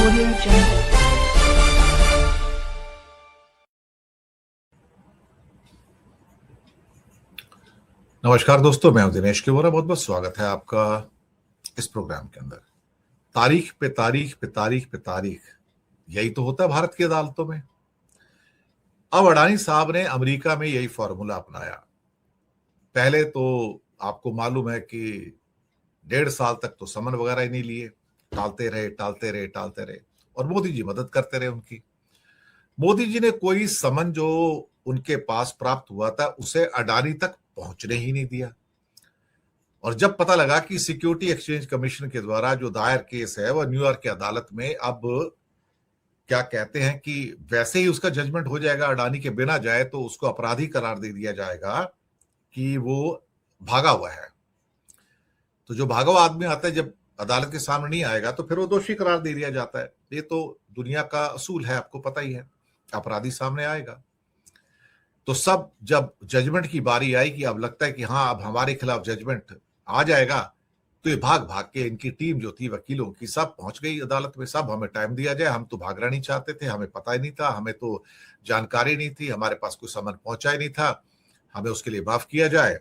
Audio Jungle. नमस्कार दोस्तों, मैं हूं दिनेश के वोरा। बहुत बहुत स्वागत है आपका इस प्रोग्राम के अंदर। तारीख पे तारीख पे तारीख पे तारीख, यही तो होता है भारत की अदालतों में। अब अडानी साहब ने अमेरिका में यही फॉर्मूला अपनाया। पहले तो आपको मालूम है कि 1.5 साल तक तो समन वगैरह ही नहीं लिए, टालते रहे टालते रहे टालते रहे, और मोदी जी मदद करते रहे उनकी। मोदी जी ने कोई समन जो उनके पास प्राप्त हुआ था उसे अडानी तक पहुंचने ही नहीं दिया। और जब पता लगा कि सिक्योरिटी एक्सचेंज कमीशन के द्वारा जो दायर केस है वह न्यूयॉर्क की अदालत में अब क्या कहते हैं कि वैसे ही उसका जजमेंट हो जाएगा, अडानी के बिना जाए तो उसको अपराधी करार दे दिया जाएगा कि वो भागा हुआ है। तो जो भागा हुआ आदमी आता है, जब अदालत के सामने नहीं आएगा तो फिर वो दोषी करार दे दिया जाता है। ये तो दुनिया का असूल है, आपको पता ही है। अपराधी सामने आएगा तो सब, जब जजमेंट की बारी आई कि अब लगता है कि हाँ अब हमारे खिलाफ जजमेंट आ जाएगा, तो ये भाग भाग के इनकी टीम जो थी वकीलों की, सब पहुंच गई अदालत में। सब हमें टाइम दिया जाए, हम तो भागना नहीं चाहते थे, हमें पता ही नहीं था, हमें तो जानकारी नहीं थी, हमारे पास कोई समन पहुंचा ही नहीं था, हमें उसके लिए माफ किया जाए।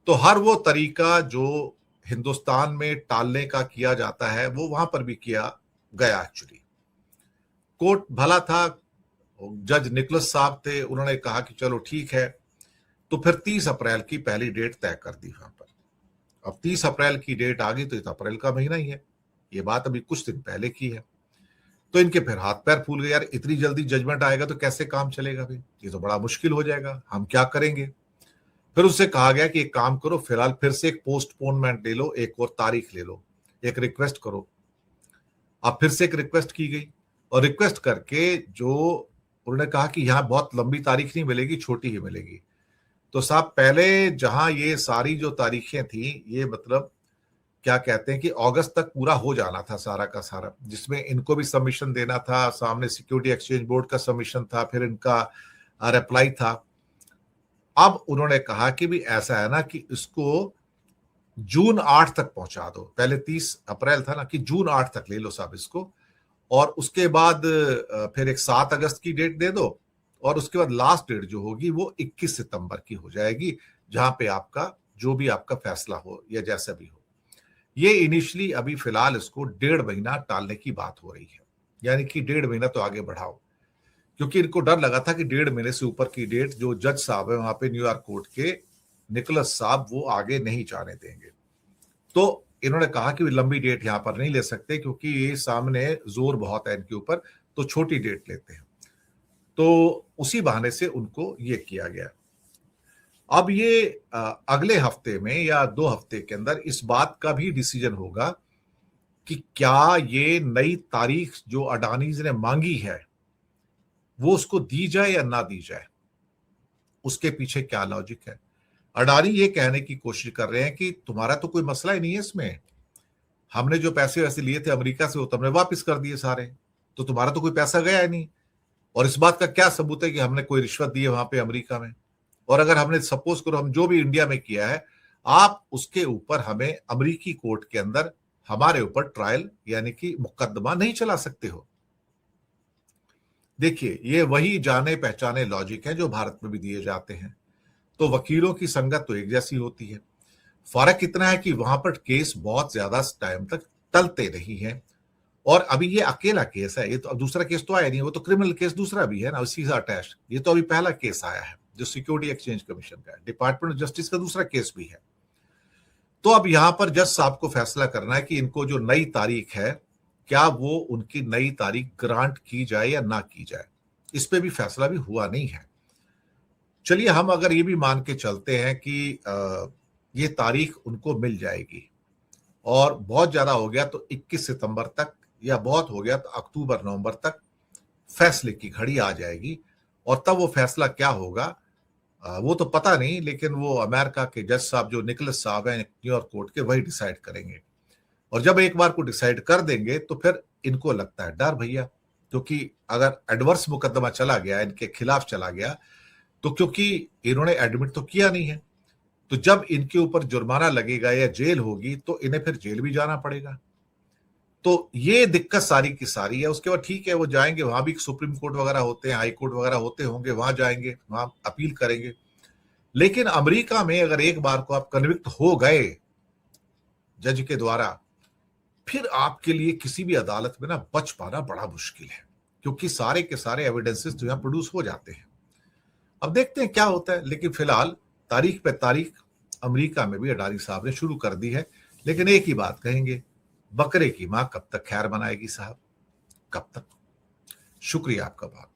तो हर वो तरीका जो हिंदुस्तान में टालने का किया जाता है वो वहां पर भी किया गया। एक्चुअली कोर्ट भला था, जज निकोलस साहब थे, उन्होंने कहा कि चलो ठीक है। तो फिर 30 अप्रैल की पहली डेट तय कर दी वहां पर। अब 30 अप्रैल की डेट आ गई तो ये तो अप्रैल का महीना ही है। ये बात अभी कुछ दिन पहले की है। तो इनके फिर हाथ पैर फूल गए, यार इतनी जल्दी जजमेंट आएगा तो कैसे काम चलेगा भाई, ये तो बड़ा मुश्किल हो जाएगा, हम क्या करेंगे। फिर उससे कहा गया कि एक काम करो, फिलहाल फिर से एक पोस्टपोनमेंट ले लो, एक और तारीख ले लो, एक रिक्वेस्ट करो। अब फिर से एक रिक्वेस्ट की गई, और रिक्वेस्ट करके जो उन्होंने कहा कि यहाँ बहुत लंबी तारीख नहीं मिलेगी, छोटी ही मिलेगी। तो साहब पहले जहां ये सारी जो तारीखें थी, ये मतलब क्या कहते हैं कि अगस्त तक पूरा हो जाना था सारा का सारा, जिसमें इनको भी सबमिशन देना था, सामने सिक्योरिटी एक्सचेंज बोर्ड का सबमिशन था, फिर इनका रिप्लाई था। अब उन्होंने कहा कि भी ऐसा है ना कि इसको जून 8 तक पहुंचा दो। पहले 30 अप्रैल था ना, कि जून 8 तक ले लो साहब इसको, और उसके बाद फिर एक 7 अगस्त की डेट दे दो, और उसके बाद लास्ट डेट जो होगी वो 21 सितंबर की हो जाएगी, जहां पे आपका जो भी आपका फैसला हो या जैसा भी हो। ये इनिशियली अभी फिलहाल इसको 1.5 महीना टालने की बात हो रही है, यानी कि 1.5 महीना तो आगे बढ़ाओ, क्योंकि इनको डर लगा था कि 1.5 महीने से ऊपर की डेट जो जज साहब है वहां पे न्यूयॉर्क कोर्ट के निकोलस साहब, वो आगे नहीं जाने देंगे। तो इन्होंने कहा कि लंबी डेट यहां पर नहीं ले सकते, क्योंकि ये सामने जोर बहुत है इनके ऊपर, तो छोटी डेट लेते हैं। तो उसी बहाने से उनको ये किया गया। अब ये अगले हफ्ते में या 2 हफ्ते के अंदर इस बात का भी डिसीजन होगा कि क्या ये नई तारीख जो अडानीज ने मांगी है वो उसको दी जाए या ना दी जाए। उसके पीछे क्या लॉजिक है। अडानी ये कहने की कोशिश कर रहे हैं कि तुम्हारा तो कोई मसला ही नहीं है इसमें, हमने जो पैसे वैसे लिए थे अमेरिका से वो तुमने वापस कर दिए सारे, तो तुम्हारा तो कोई पैसा गया ही नहीं। और इस बात का क्या सबूत है कि हमने कोई रिश्वत दी है वहां पे अमेरिका में। और अगर हमने सपोज करो हम जो भी इंडिया में किया है, आप उसके ऊपर हमें अमेरिकी कोर्ट के अंदर हमारे ऊपर ट्रायल यानी कि मुकदमा नहीं चला सकते हो। देखिए ये वही जाने पहचाने लॉजिक है जो भारत में भी दिए जाते हैं। तो वकीलों की संगत तो एक जैसी होती है, फर्क इतना है कि वहां पर केस बहुत ज्यादा टाइम तक टलते नहीं है। और अभी ये अकेला केस है, ये तो अब दूसरा केस तो आया नहीं, वो तो क्रिमिनल केस दूसरा भी है ना उसी से अटैच। ये तो अभी पहला केस आया है जो सिक्योरिटी एक्सचेंज कमीशन का है, डिपार्टमेंट ऑफ जस्टिस का दूसरा केस भी है। तो अब यहां पर जज साहब को फैसला करना है कि इनको जो नई तारीख है, क्या वो उनकी नई तारीख ग्रांट की जाए या ना की जाए। इस पे भी फैसला भी हुआ नहीं है। चलिए हम अगर ये भी मान के चलते हैं कि ये तारीख उनको मिल जाएगी, और बहुत ज्यादा हो गया तो 21 सितंबर तक, या बहुत हो गया तो अक्टूबर नवंबर तक फैसले की घड़ी आ जाएगी। और तब वो फैसला क्या होगा वो तो पता नहीं, लेकिन वो अमेरिका के जज साहब जो निकोलस साहब हैं न्यूयॉर्क कोर्ट के, वही डिसाइड करेंगे। और जब एक बार को डिसाइड कर देंगे तो फिर इनको लगता है डर भैया, क्योंकि अगर एडवर्स मुकदमा चला गया, इनके खिलाफ चला गया, तो क्योंकि इन्होंने एडमिट तो किया नहीं है, तो जब इनके ऊपर जुर्माना लगेगा या जेल होगी तो इन्हें फिर जेल भी जाना पड़ेगा। तो ये दिक्कत सारी की सारी है। उसके बाद ठीक है, वो जाएंगे, वहां भी सुप्रीम कोर्ट वगैरह होते हैं, हाई कोर्ट वगैरह होते होंगे, वहां जाएंगे, वहां अपील करेंगे। लेकिन अमेरिका में अगर एक बार को आप कन्विक्ट हो गए जज के द्वारा, फिर आपके लिए किसी भी अदालत में ना बच पाना बड़ा मुश्किल है, क्योंकि सारे के सारे एविडेंसेस जो यहाँ प्रोड्यूस हो जाते हैं। अब देखते हैं क्या होता है। लेकिन फिलहाल तारीख पे तारीख अमेरिका में भी अडारी साहब ने शुरू कर दी है। लेकिन एक ही बात कहेंगे, बकरे की मां कब तक खैर बनाएगी साहब, कब तक। शुक्रिया आपका बहुत।